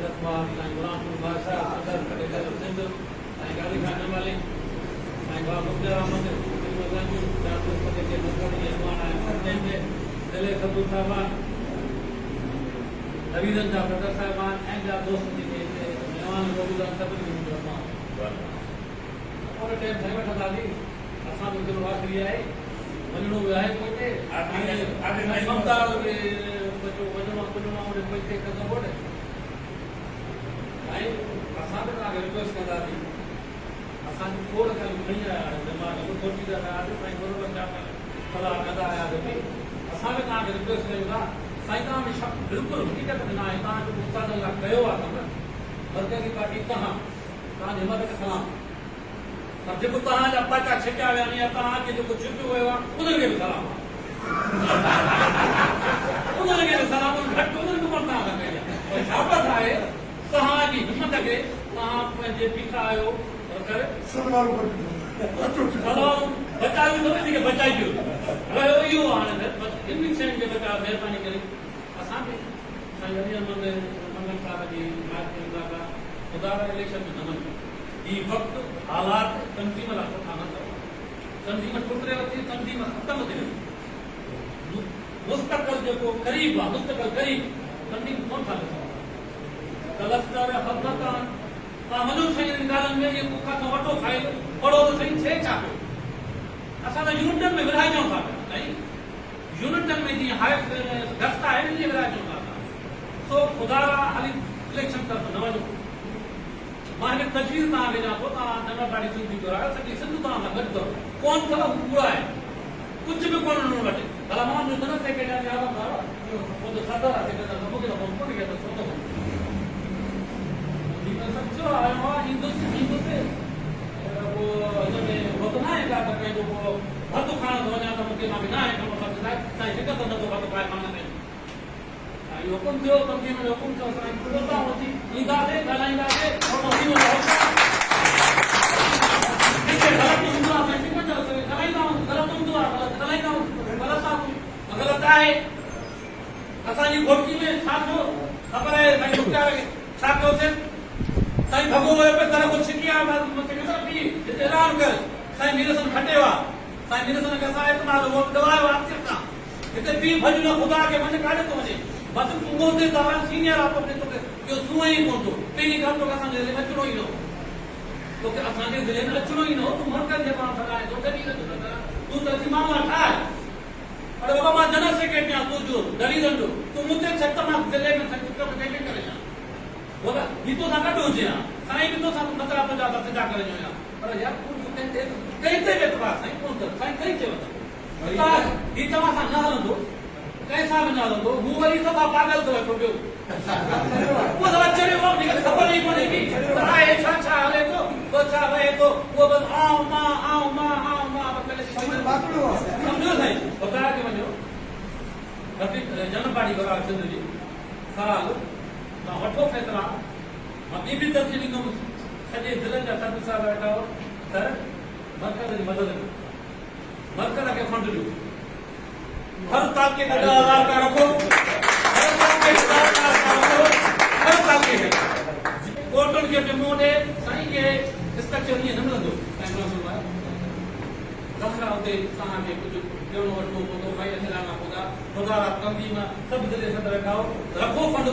अखबार साईं गुलाम भाषा सदर कलेक्टर सिंध साईं गाली खान मालिक साईं बाबा मुख्तार अहमद डॉक्टर पते के मकसद मेहमान आए जंहिंजे दिले खबूर साहबान रवीदन जा सदर साहबान ऐं जा दोस्त जेके हिते मेहमान मौजूद आहिनि सभिनी खे और टाइम साईं वठंदासीं असां बि थोरो आख़िरी आहे वञिणो बि आहे कोई ममता वञिणो वञिणो कोई कंदो कोन्हे साईं असां बि तव्हांखे रिक्वेस्ट कंदासीं असांजी खोड़ खणी आया दिमाग़ में सोची था साईं बरोबर सलाह कंदा आयासीं असां बि तव्हांखे रिक्वेस्ट कयूं था साईं तव्हां में शक बिल्कुलु हक़ीक़त न आहे तव्हां जेको उस्तादनि लाइ कयो आहे कमु मर्कज़ी पार्टी तव्हांजे हिमत खे सलाम पर जेको तव्हांजा पर्चा छिकिया विया आहिनि या तव्हांखे जेको छिकियो वियो आहे उन्हनि खे बि सलाम उन्हनि खे बि सलाम घटि उन्हनि खे कोन तव्हां कई आहे शाबत आहे तव्हांजी हिमत खे तव्हां पंहिंजे बीठा आहियो सलाम बचायो थोरी बचाइजो इहो हाणे इन शयुनि खे बचायो महिरबानी करे असांखे साईं अली अहमद मंगल साहिब जी ख़ुदा इलेक्शन में न वञो ही वक़्तु हालात तंज़ीम लाइ सुठा न अथव तंज़ीम टुकरे थी तंज़ीम ख़तम थी वई मुस्तक़िल जेको क़रीब आहे मुस्तक़िल क़रीब तंज़ीम कोन था ॾिसो कलस्टर हज़रत तव्हां वञो साईं इन ॻाल्हियुनि में इहे बुख खां वॾो फाइल पढ़ो त साईं थिए छा पियो असां त यूनिटनि में विराइजूं था पिया साईं यूनिटनि में जीअं हाई गस्त आहे इन विराइजूं था सो ख़ुदा हाली इलेक्शन तरफ़ न वञो मां हिन तजवीज़ तव्हांखे ॾियां थो तव्हां नंढा ॾाढी सिंधी घुरायो सॼी सिंध तव्हां सां गॾु अथव कोन अथव कूड़ा आहे कुझु बि कोन हुन वटि भला मां न सेकेंड सदर आहे मूंखे त कोन कोन्हे सचो आयो आहे हिंदुस्तान होत न आहे का त पंहिंजो भतु खाइण थो वञा त मूंखे मां न आहे कमु साईं शिकत नथो भतु पाए खाइण में हुकुम थियो तंज़ीम जो हुकुम थियो साईं खुलंदा वठी ईंदासीं ॻाल्हाईंदासीं ग़लति आहे असांजी घोटी में छा थियो ख़बर आहे साईं छा कयोसीं साईं भॻो वियो पियो तरह कुझु छिकी आहे हिते ऐलान कर साईं मीरसन खटियो आहे साईं मीरसन खे असां इस्तेमालु दवायो आहे हिते पी भॼ न ख़ुदा खे वञे काॾे थो वञे बस तूं ते तव्हां सीनियर आहे तोखे तोखे इहो सूंह ई कोन थो पहिरीं ॻाल्हि तोखे असांजे ज़िले में अचिणो ई न हो तोखे असांजे ज़िले में अचिणो ई न हो तूं मर्कज़ जे पाण सघाए थो तॾहिं तूं त अची मामला ठाहे पर बाबा मां जनरल सेक्रेटरी आहियां तुंहिंजो दलीलनि जो तूं मूंखे छॾ त मां ज़िले में करे छॾां बोला ही तो गॾु हुजे हा साईं बि तोसां नतरा पंजा सिधा करे वञा पर यार कई ते एतबार साईं कोन कर साईं कई चयो ही तव्हां सां न हलंदो कैसा बि न हलंदो हू वरी सफ़ा पागल थो वेठो पियो उहो त चढ़ियो मूंखे ख़बर ई कोन्हे की आहे छा छा हले थो पोइ छा रहे थो उहो बसि आऊं मां सम्झो साईं ख़ुदा खे वञो जनम पार्टी घुरायो सिंध जी सवाल मां वठो फ़ैसिला मां ॿी बि तफ़सील ॾींदुमि सॼे ज़िले जा सदर साहिब वेठा हो त मर्कज़ जी मदद कयो मर्कज़ खे फंड ॾियो हर ताक़े में 10,000 का रखो हर ताक़े में कोर्टन के मेमो दे साईं के स्ट्रक्चर ये न मिलंदो दखरा होते सां के कुछ ॾियणो वठणो पवंदो भाई असां पवंदा ख़ुदा तंज़ीम सभु ज़िले सदर वेठा हो रखो फंड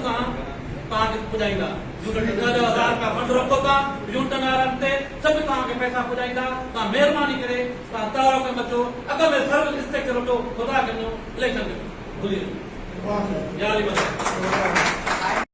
तव्हांखे पुॼाईंदा यूनिट 10,000 का फंड रखो तव्हां यूनिटनि वारनि ते सभु तव्हांखे पैसा पुॼाईंदा तव्हां महिरबानी करे तव्हां तारो कमु अचो अॻ में सर्विस इंस्पेक्टर वठो ख़ुदा खे इलेक्शन भुली